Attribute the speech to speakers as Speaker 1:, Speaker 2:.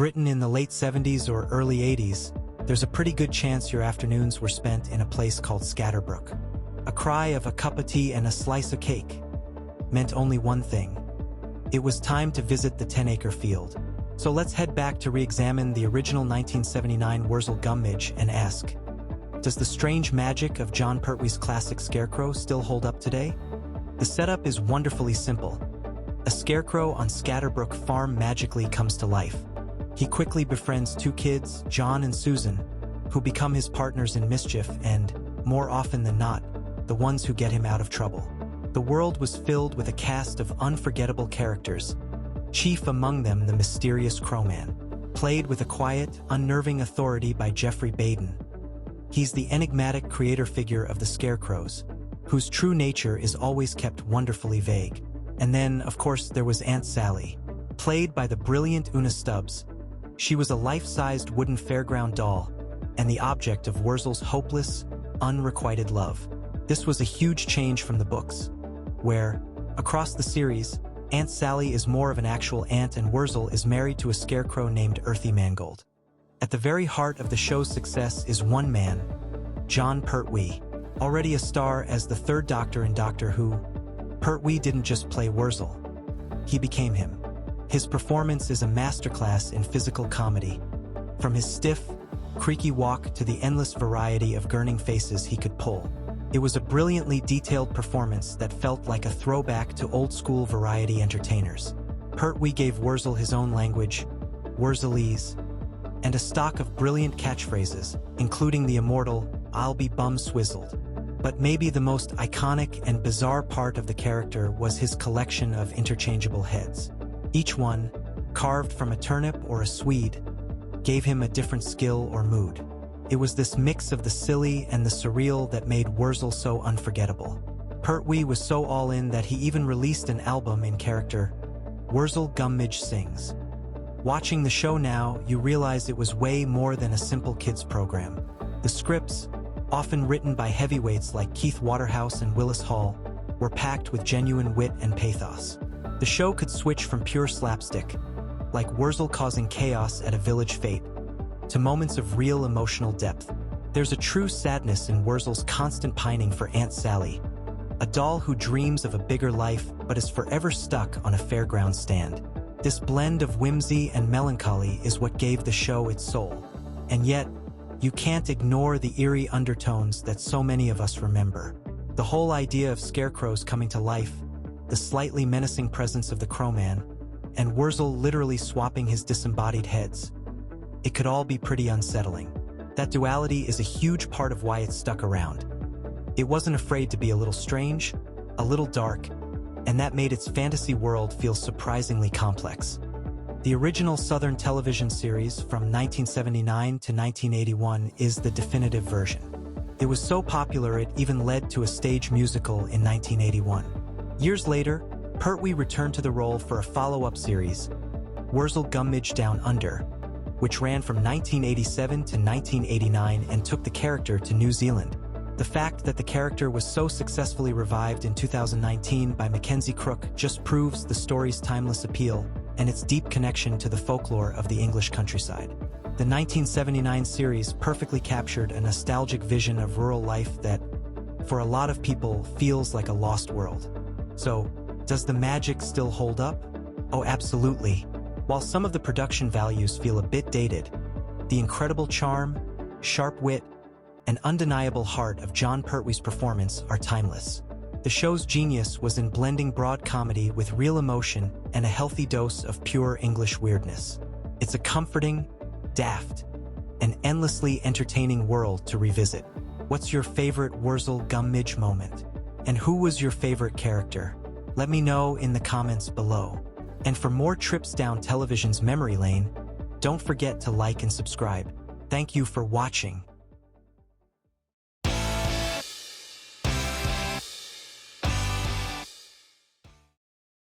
Speaker 1: Britain in the late 70s or early 80s, there's a pretty good chance your afternoons were spent in a place called Scatterbrook. A cry of a cup of tea and a slice of cake meant only one thing. It was time to visit the 10-acre field. So let's head back to re-examine the original 1979 Worzel Gummidge and ask, does the strange magic of Jon Pertwee's classic scarecrow still hold up today? The setup is wonderfully simple. A scarecrow on Scatterbrook Farm magically comes to life. He quickly befriends two kids, John and Susan, who become his partners in mischief and, more often than not, the ones who get him out of trouble. The world was filled with a cast of unforgettable characters, chief among them the mysterious Crowman, played with a quiet, unnerving authority by Geoffrey Baden. He's the enigmatic creator figure of the scarecrows, whose true nature is always kept wonderfully vague. And then, of course, there was Aunt Sally, played by the brilliant Una Stubbs. She was a life-sized wooden fairground doll, and the object of Worzel's hopeless, unrequited love. This was a huge change from the books, where, across the series, Aunt Sally is more of an actual aunt and Worzel is married to a scarecrow named Earthy Mangold. At the very heart of the show's success is one man, Jon Pertwee. Already a star as the third Doctor in Doctor Who, Pertwee didn't just play Worzel. He became him. His performance is a masterclass in physical comedy. From his stiff, creaky walk to the endless variety of gurning faces he could pull. It was a brilliantly detailed performance that felt like a throwback to old-school variety entertainers. Pertwee gave Worzel his own language, Worzelese, and a stock of brilliant catchphrases, including the immortal, "I'll be bum swizzled." But maybe the most iconic and bizarre part of the character was his collection of interchangeable heads. Each one, carved from a turnip or a swede, gave him a different skill or mood. It was this mix of the silly and the surreal that made Worzel so unforgettable. Pertwee was so all in that he even released an album in character, Worzel Gummidge Sings. Watching the show now, you realize it was way more than a simple kids program. The scripts, often written by heavyweights like Keith Waterhouse and Willis Hall, were packed with genuine wit and pathos. The show could switch from pure slapstick, like Worzel causing chaos at a village fete, to moments of real emotional depth. There's a true sadness in Worzel's constant pining for Aunt Sally, a doll who dreams of a bigger life but is forever stuck on a fairground stand. This blend of whimsy and melancholy is what gave the show its soul. And yet, you can't ignore the eerie undertones that so many of us remember. The whole idea of scarecrows coming to life, the slightly menacing presence of the Crowman, and Worzel literally swapping his disembodied heads. It could all be pretty unsettling. That duality is a huge part of why it stuck around. It wasn't afraid to be a little strange, a little dark, and that made its fantasy world feel surprisingly complex. The original Southern television series from 1979 to 1981 is the definitive version. It was so popular it even led to a stage musical in 1981. Years later, Pertwee returned to the role for a follow-up series, Worzel Gummidge Down Under, which ran from 1987 to 1989 and took the character to New Zealand. The fact that the character was so successfully revived in 2019 by Mackenzie Crook just proves the story's timeless appeal and its deep connection to the folklore of the English countryside. The 1979 series perfectly captured a nostalgic vision of rural life that, for a lot of people, feels like a lost world. So, does the magic still hold up? Oh, absolutely. While some of the production values feel a bit dated, the incredible charm, sharp wit, and undeniable heart of Jon Pertwee's performance are timeless. The show's genius was in blending broad comedy with real emotion and a healthy dose of pure English weirdness. It's a comforting, daft, and endlessly entertaining world to revisit. What's your favorite Worzel Gummidge moment? And who was your favorite character? Let me know in the comments below. And for more trips down television's memory lane, don't forget to like and subscribe. Thank you for watching.